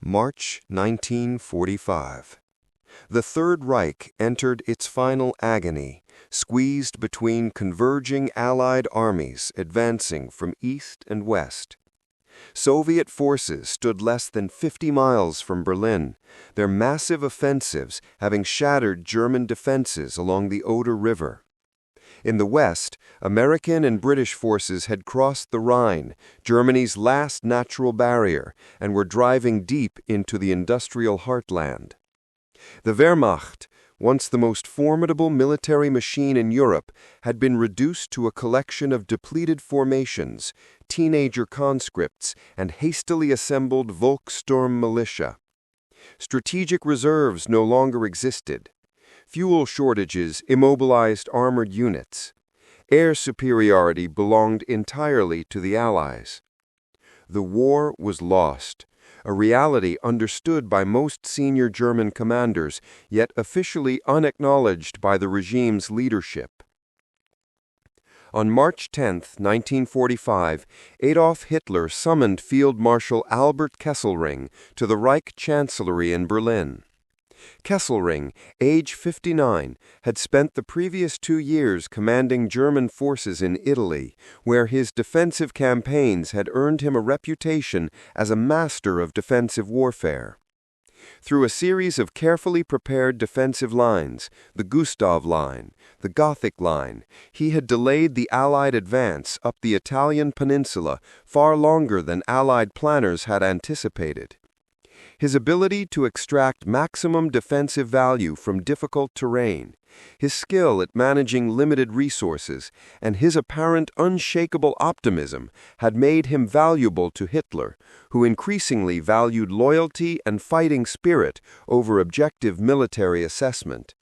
March 1945. The Third Reich entered its final agony, squeezed between converging Allied armies advancing from east and west. Soviet forces stood less than 50 miles from Berlin, their massive offensives having shattered German defenses along the Oder River. In the west, American and British forces had crossed the Rhine, Germany's last natural barrier, and were driving deep into the industrial heartland. The Wehrmacht, once the most formidable military machine in Europe, had been reduced to a collection of depleted formations, teenager conscripts, and hastily assembled Volkssturm militia. Strategic reserves no longer existed. Fuel shortages immobilized armored units. Air superiority belonged entirely to the Allies. The war was lost, a reality understood by most senior German commanders, yet officially unacknowledged by the regime's leadership. On March 10, 1945, Adolf Hitler summoned Field Marshal Albert Kesselring to the Reich Chancellery in Berlin. Kesselring, age 59, had spent the previous 2 years commanding German forces in Italy, where his defensive campaigns had earned him a reputation as a master of defensive warfare. Through a series of carefully prepared defensive lines, the Gustav Line, the Gothic Line, he had delayed the Allied advance up the Italian peninsula far longer than Allied planners had anticipated. His ability to extract maximum defensive value from difficult terrain, his skill at managing limited resources, and his apparent unshakable optimism had made him valuable to Hitler, who increasingly valued loyalty and fighting spirit over objective military assessment.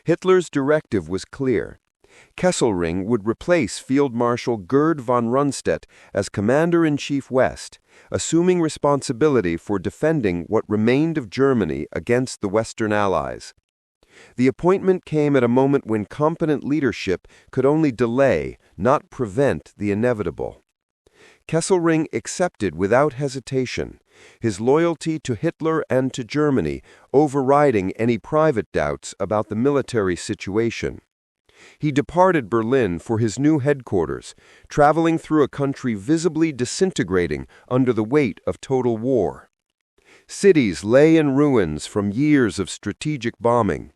Hitler's directive was clear. Kesselring would replace Field Marshal Gerd von Rundstedt as Commander-in-Chief West, assuming responsibility for defending what remained of Germany against the Western Allies. The appointment came at a moment when competent leadership could only delay, not prevent, the inevitable. Kesselring accepted without hesitation, his loyalty to Hitler and to Germany overriding any private doubts about the military situation. He departed Berlin for his new headquarters, traveling through a country visibly disintegrating under the weight of total war. Cities lay in ruins from years of strategic bombing.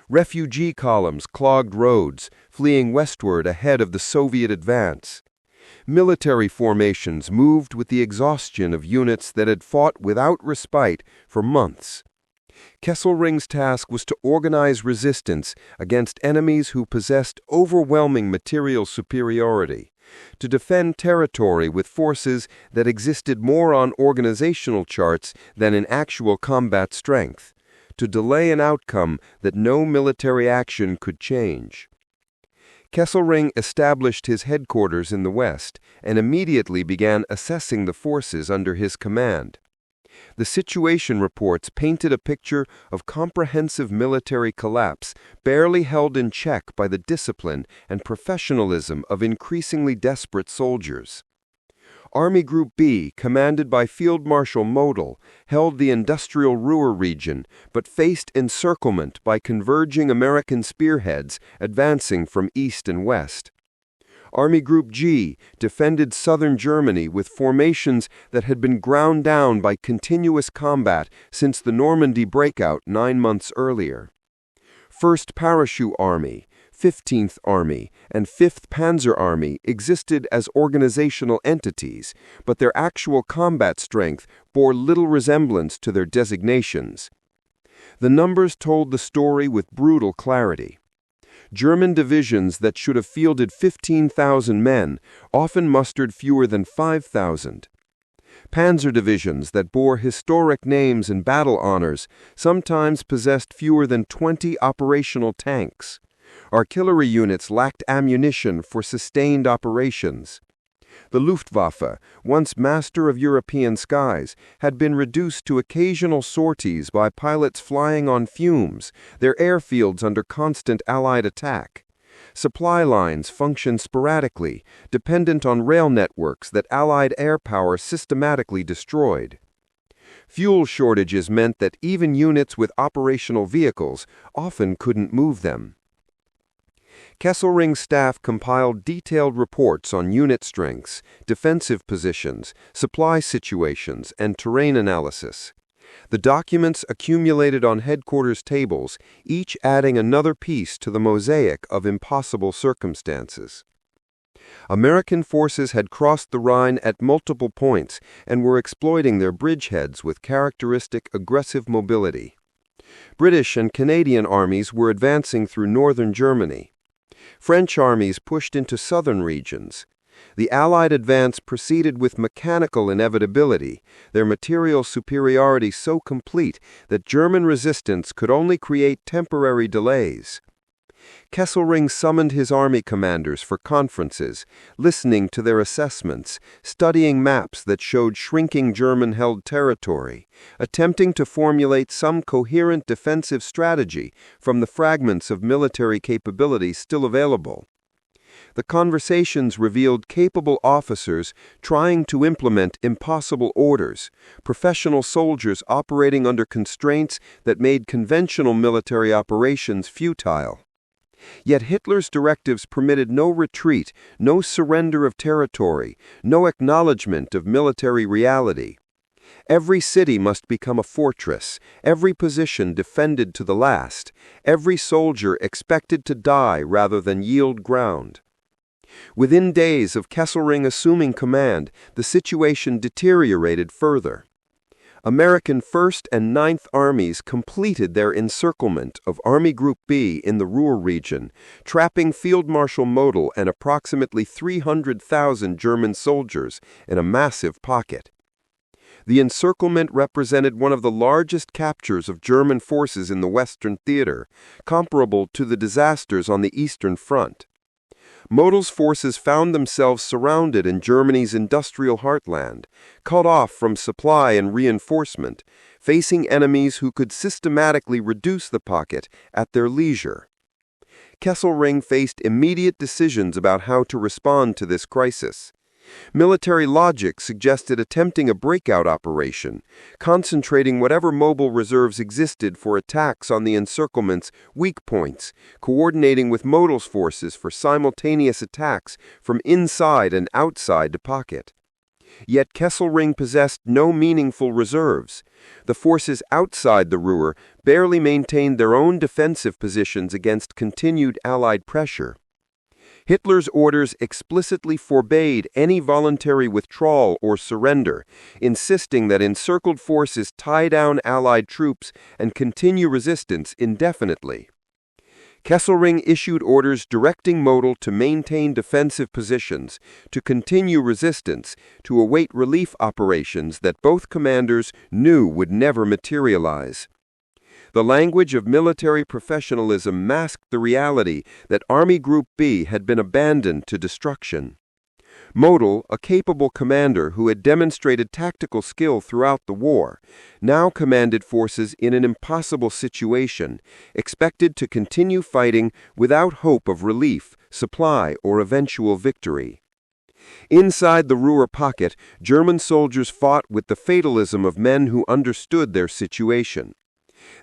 Refugee columns clogged roads, fleeing westward ahead of the Soviet advance. Military formations moved with the exhaustion of units that had fought without respite for months. Kesselring's task was to organize resistance against enemies who possessed overwhelming material superiority, to defend territory with forces that existed more on organizational charts than in actual combat strength, to delay an outcome that no military action could change. Kesselring established his headquarters in the West and immediately began assessing the forces under his command. The situation reports painted a picture of comprehensive military collapse, barely held in check by the discipline and professionalism of increasingly desperate soldiers. Army Group B, commanded by Field Marshal Model, held the industrial Ruhr region, but faced encirclement by converging American spearheads advancing from east and west. Army Group G defended southern Germany with formations that had been ground down by continuous combat since the Normandy breakout 9 months earlier. 1st Parachute Army, 15th Army, and 5th Panzer Army existed as organizational entities, but their actual combat strength bore little resemblance to their designations. The numbers told the story with brutal clarity. German divisions that should have fielded 15,000 men often mustered fewer than 5,000. Panzer divisions that bore historic names and battle honors sometimes possessed fewer than 20 operational tanks. Artillery units lacked ammunition for sustained operations. The Luftwaffe, once master of European skies, had been reduced to occasional sorties by pilots flying on fumes, their airfields under constant Allied attack. Supply lines functioned sporadically, dependent on rail networks that Allied air power systematically destroyed. Fuel shortages meant that even units with operational vehicles often couldn't move them. Kesselring's staff compiled detailed reports on unit strengths, defensive positions, supply situations, and terrain analysis. The documents accumulated on headquarters tables, each adding another piece to the mosaic of impossible circumstances. American forces had crossed the Rhine at multiple points and were exploiting their bridgeheads with characteristic aggressive mobility. British and Canadian armies were advancing through northern Germany. French armies pushed into southern regions. The Allied advance proceeded with mechanical inevitability, their material superiority so complete that German resistance could only create temporary delays. Kesselring summoned his army commanders for conferences, listening to their assessments, studying maps that showed shrinking German-held territory, attempting to formulate some coherent defensive strategy from the fragments of military capability still available. The conversations revealed capable officers trying to implement impossible orders, professional soldiers operating under constraints that made conventional military operations futile. Yet Hitler's directives permitted no retreat, no surrender of territory, no acknowledgement of military reality. Every city must become a fortress, every position defended to the last, every soldier expected to die rather than yield ground. Within days of Kesselring assuming command, the situation deteriorated further. American 1st and 9th Armies completed their encirclement of Army Group B in the Ruhr region, trapping Field Marshal Model and approximately 300,000 German soldiers in a massive pocket. The encirclement represented one of the largest captures of German forces in the Western Theater, comparable to the disasters on the Eastern Front. Model's forces found themselves surrounded in Germany's industrial heartland, cut off from supply and reinforcement, facing enemies who could systematically reduce the pocket at their leisure. Kesselring faced immediate decisions about how to respond to this crisis. Military logic suggested attempting a breakout operation, concentrating whatever mobile reserves existed for attacks on the encirclement's weak points, coordinating with Model's forces for simultaneous attacks from inside and outside the pocket. Yet Kesselring possessed no meaningful reserves. The forces outside the Ruhr barely maintained their own defensive positions against continued Allied pressure. Hitler's orders explicitly forbade any voluntary withdrawal or surrender, insisting that encircled forces tie down Allied troops and continue resistance indefinitely. Kesselring issued orders directing Model to maintain defensive positions, to continue resistance, to await relief operations that both commanders knew would never materialize. The language of military professionalism masked the reality that Army Group B had been abandoned to destruction. Model, a capable commander who had demonstrated tactical skill throughout the war, now commanded forces in an impossible situation, expected to continue fighting without hope of relief, supply, or eventual victory. Inside the Ruhr pocket, German soldiers fought with the fatalism of men who understood their situation.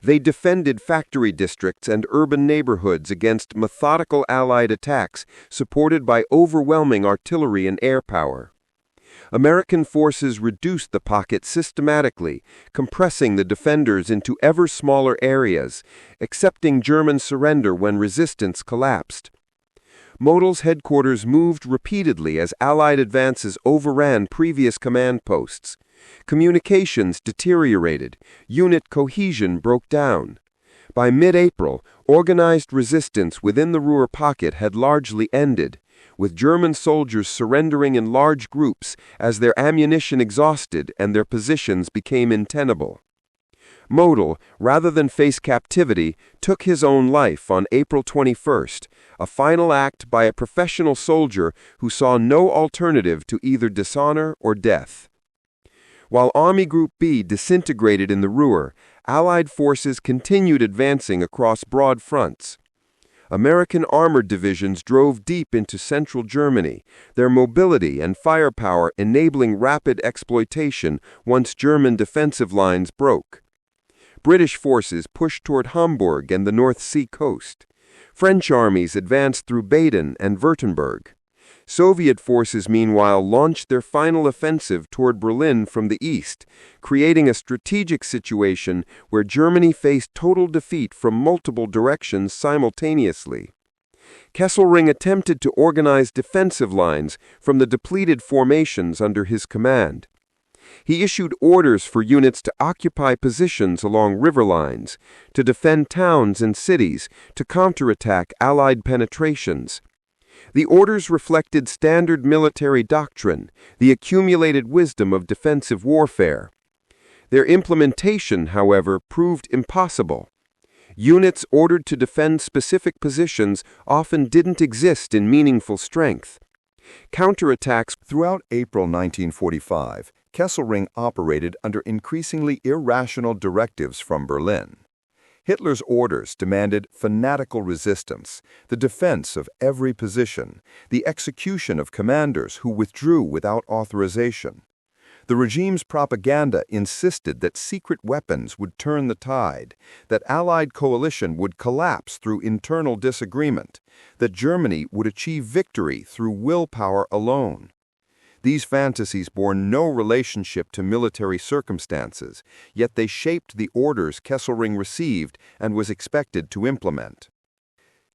They defended factory districts and urban neighborhoods against methodical Allied attacks supported by overwhelming artillery and air power. American forces reduced the pocket systematically, compressing the defenders into ever smaller areas, accepting German surrender when resistance collapsed. Model's headquarters moved repeatedly as Allied advances overran previous command posts. Communications deteriorated, unit cohesion broke down. By mid-April, organized resistance within the Ruhr pocket had largely ended, with German soldiers surrendering in large groups as their ammunition exhausted and their positions became untenable. Model, rather than face captivity, took his own life on April 21st, a final act by a professional soldier who saw no alternative to either dishonor or death. While Army Group B disintegrated in the Ruhr, Allied forces continued advancing across broad fronts. American armored divisions drove deep into central Germany, their mobility and firepower enabling rapid exploitation once German defensive lines broke. British forces pushed toward Hamburg and the North Sea coast. French armies advanced through Baden and Württemberg. Soviet forces, meanwhile, launched their final offensive toward Berlin from the east, creating a strategic situation where Germany faced total defeat from multiple directions simultaneously. Kesselring attempted to organize defensive lines from the depleted formations under his command. He issued orders for units to occupy positions along river lines, to defend towns and cities, to counterattack Allied penetrations. The orders reflected standard military doctrine, the accumulated wisdom of defensive warfare. Their implementation, however, proved impossible. Units ordered to defend specific positions often didn't exist in meaningful strength. Counterattacks throughout April 1945, Kesselring operated under increasingly irrational directives from Berlin. Hitler's orders demanded fanatical resistance, the defense of every position, the execution of commanders who withdrew without authorization. The regime's propaganda insisted that secret weapons would turn the tide, that Allied coalition would collapse through internal disagreement, that Germany would achieve victory through willpower alone. These fantasies bore no relationship to military circumstances, yet they shaped the orders Kesselring received and was expected to implement.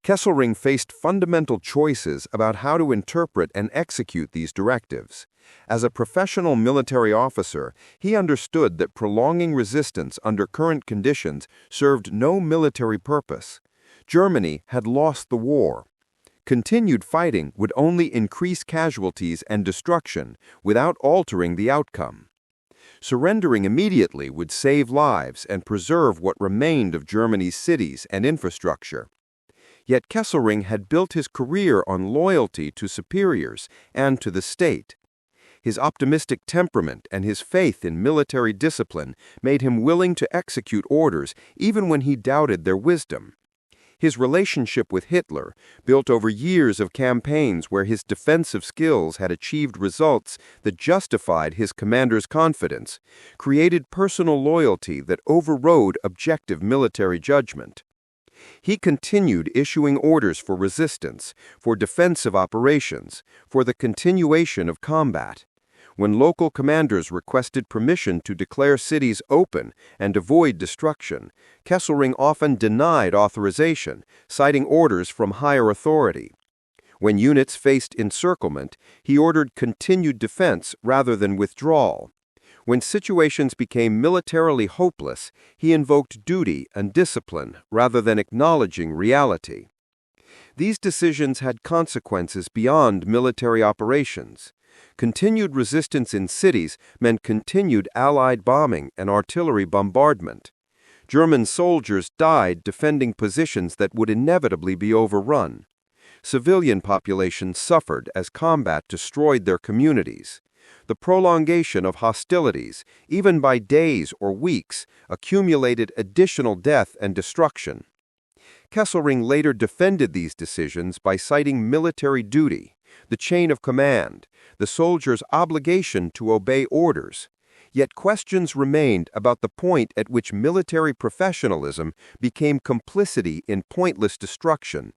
Kesselring faced fundamental choices about how to interpret and execute these directives. As a professional military officer, he understood that prolonging resistance under current conditions served no military purpose. Germany had lost the war. Continued fighting would only increase casualties and destruction without altering the outcome. Surrendering immediately would save lives and preserve what remained of Germany's cities and infrastructure. Yet Kesselring had built his career on loyalty to superiors and to the state. His optimistic temperament and his faith in military discipline made him willing to execute orders even when he doubted their wisdom. His relationship with Hitler, built over years of campaigns where his defensive skills had achieved results that justified his commander's confidence, created personal loyalty that overrode objective military judgment. He continued issuing orders for resistance, for defensive operations, for the continuation of combat. When local commanders requested permission to declare cities open and avoid destruction, Kesselring often denied authorization, citing orders from higher authority. When units faced encirclement, he ordered continued defense rather than withdrawal. When situations became militarily hopeless, he invoked duty and discipline rather than acknowledging reality. These decisions had consequences beyond military operations. Continued resistance in cities meant continued Allied bombing and artillery bombardment. German soldiers died defending positions that would inevitably be overrun. Civilian populations suffered as combat destroyed their communities. The prolongation of hostilities, even by days or weeks, accumulated additional death and destruction. Kesselring later defended these decisions by citing military duty, the chain of command, the soldier's obligation to obey orders. Yet questions remained about the point at which military professionalism became complicity in pointless destruction,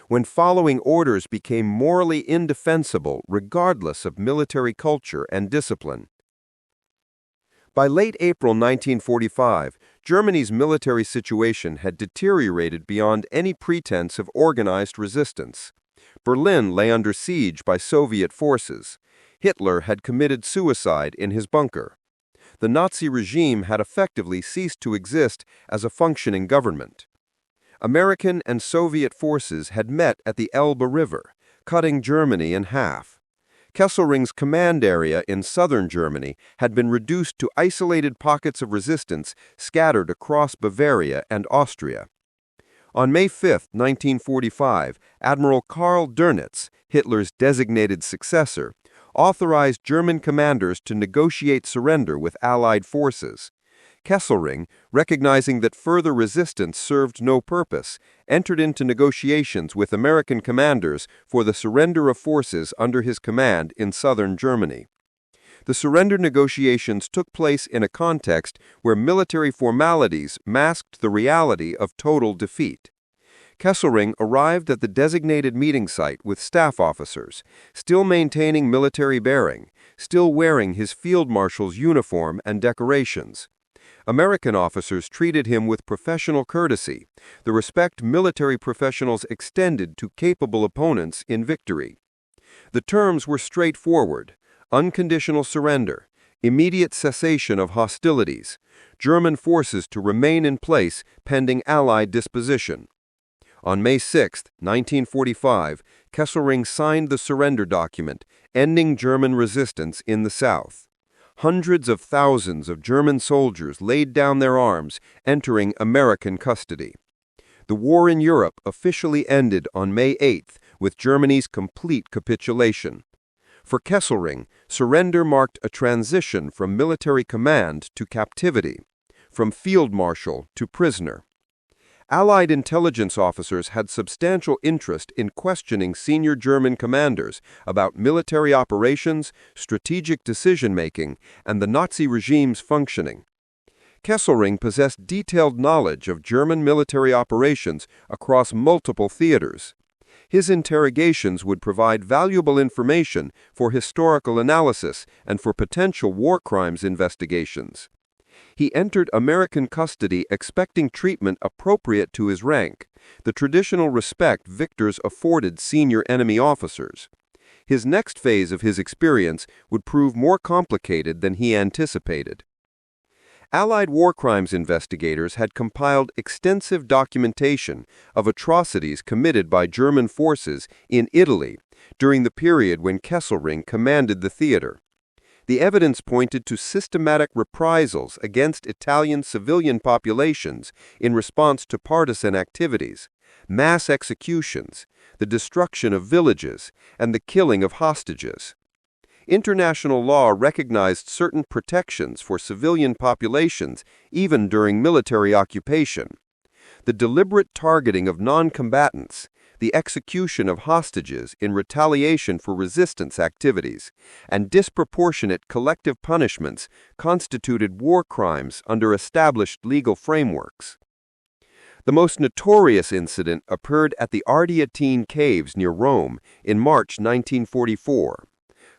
when following orders became morally indefensible regardless of military culture and discipline. By late April 1945, Germany's military situation had deteriorated beyond any pretense of organized resistance. Berlin lay under siege by Soviet forces. Hitler had committed suicide in his bunker. The Nazi regime had effectively ceased to exist as a functioning government. American and Soviet forces had met at the Elbe River, cutting Germany in half. Kesselring's command area in southern Germany had been reduced to isolated pockets of resistance scattered across Bavaria and Austria. On May 5, 1945, Admiral Karl Dönitz, Hitler's designated successor, authorized German commanders to negotiate surrender with Allied forces. Kesselring, recognizing that further resistance served no purpose, entered into negotiations with American commanders for the surrender of forces under his command in southern Germany. The surrender negotiations took place in a context where military formalities masked the reality of total defeat. Kesselring arrived at the designated meeting site with staff officers, still maintaining military bearing, still wearing his field marshal's uniform and decorations. American officers treated him with professional courtesy, the respect military professionals extended to capable opponents in victory. The terms were straightforward: unconditional surrender, immediate cessation of hostilities, German forces to remain in place pending Allied disposition. On May 6, 1945, Kesselring signed the surrender document, ending German resistance in the South. Hundreds of thousands of German soldiers laid down their arms, entering American custody. The war in Europe officially ended on May 8 with Germany's complete capitulation. For Kesselring, surrender marked a transition from military command to captivity, from field marshal to prisoner. Allied intelligence officers had substantial interest in questioning senior German commanders about military operations, strategic decision-making, and the Nazi regime's functioning. Kesselring possessed detailed knowledge of German military operations across multiple theaters. His interrogations would provide valuable information for historical analysis and for potential war crimes investigations. He entered American custody expecting treatment appropriate to his rank, the traditional respect victors afforded senior enemy officers. His next phase of his experience would prove more complicated than he anticipated. Allied war crimes investigators had compiled extensive documentation of atrocities committed by German forces in Italy during the period when Kesselring commanded the theater. The evidence pointed to systematic reprisals against Italian civilian populations in response to partisan activities, mass executions, the destruction of villages, and the killing of hostages. International law recognized certain protections for civilian populations even during military occupation. The deliberate targeting of non-combatants, the execution of hostages in retaliation for resistance activities, and disproportionate collective punishments constituted war crimes under established legal frameworks. The most notorious incident occurred at the Ardeatine Caves near Rome in March 1944.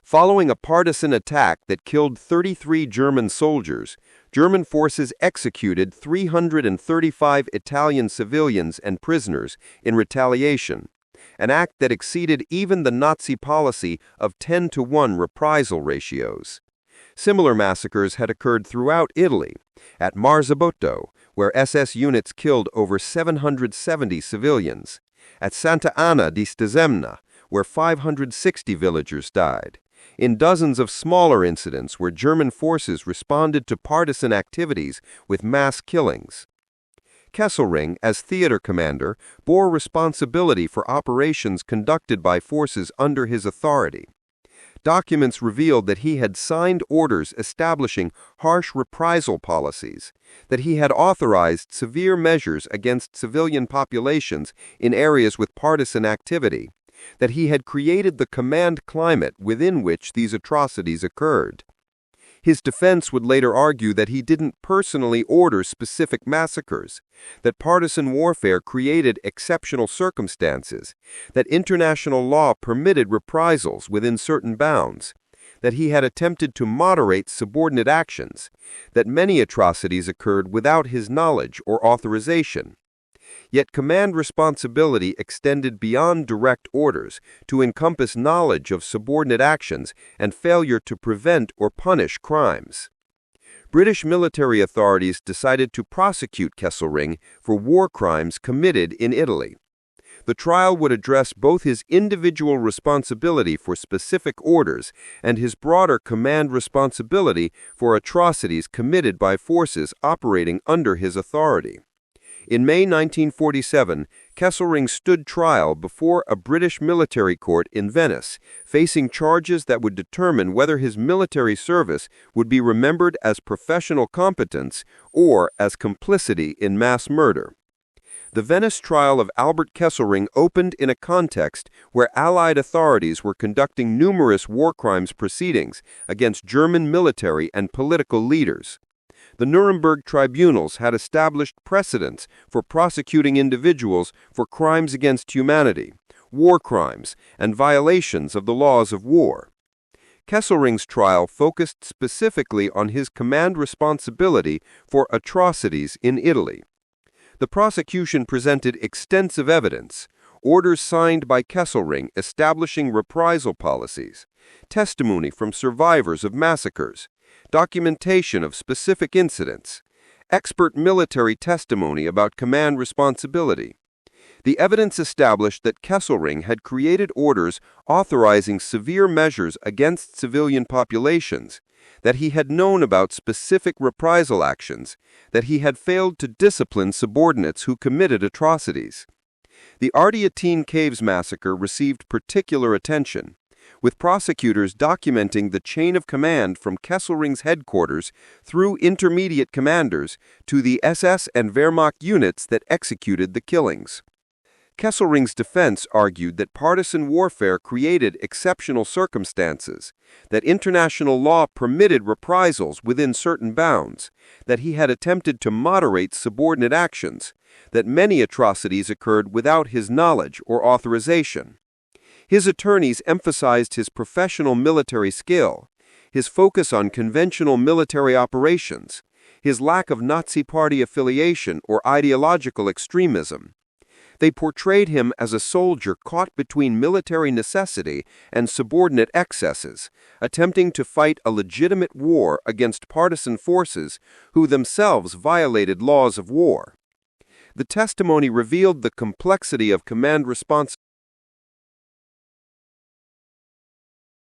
Following a partisan attack that killed 33 German soldiers, German forces executed 335 Italian civilians and prisoners in retaliation, an act that exceeded even the Nazi policy of 10-to-1 reprisal ratios. Similar massacres had occurred throughout Italy, at Marzabotto, where SS units killed over 770 civilians, at Santa Anna di Stazemna, where 560 villagers died, in dozens of smaller incidents where German forces responded to partisan activities with mass killings. Kesselring, as theater commander, bore responsibility for operations conducted by forces under his authority. Documents revealed that he had signed orders establishing harsh reprisal policies, that he had authorized severe measures against civilian populations in areas with partisan activity, that he had created the command climate within which these atrocities occurred. His defense would later argue that he didn't personally order specific massacres, that partisan warfare created exceptional circumstances, that international law permitted reprisals within certain bounds, that he had attempted to moderate subordinate actions, that many atrocities occurred without his knowledge or authorization. Yet command responsibility extended beyond direct orders to encompass knowledge of subordinate actions and failure to prevent or punish crimes. British military authorities decided to prosecute Kesselring for war crimes committed in Italy. The trial would address both his individual responsibility for specific orders and his broader command responsibility for atrocities committed by forces operating under his authority. In May 1947, Kesselring stood trial before a British military court in Venice, facing charges that would determine whether his military service would be remembered as professional competence or as complicity in mass murder. The Venice trial of Albert Kesselring opened in a context where Allied authorities were conducting numerous war crimes proceedings against German military and political leaders. The Nuremberg tribunals had established precedents for prosecuting individuals for crimes against humanity, war crimes, and violations of the laws of war. Kesselring's trial focused specifically on his command responsibility for atrocities in Italy. The prosecution presented extensive evidence, orders signed by Kesselring establishing reprisal policies, testimony from survivors of massacres, documentation of specific incidents, expert military testimony about command responsibility. The evidence established that Kesselring had created orders authorizing severe measures against civilian populations, that he had known about specific reprisal actions, that he had failed to discipline subordinates who committed atrocities. The Ardeatine Caves massacre received particular attention, with prosecutors documenting the chain of command from Kesselring's headquarters through intermediate commanders to the SS and Wehrmacht units that executed the killings. Kesselring's defense argued that partisan warfare created exceptional circumstances, that international law permitted reprisals within certain bounds, that he had attempted to moderate subordinate actions, that many atrocities occurred without his knowledge or authorization. His attorneys emphasized his professional military skill, his focus on conventional military operations, his lack of Nazi Party affiliation or ideological extremism. They portrayed him as a soldier caught between military necessity and subordinate excesses, attempting to fight a legitimate war against partisan forces who themselves violated laws of war. The testimony revealed the complexity of command responsibility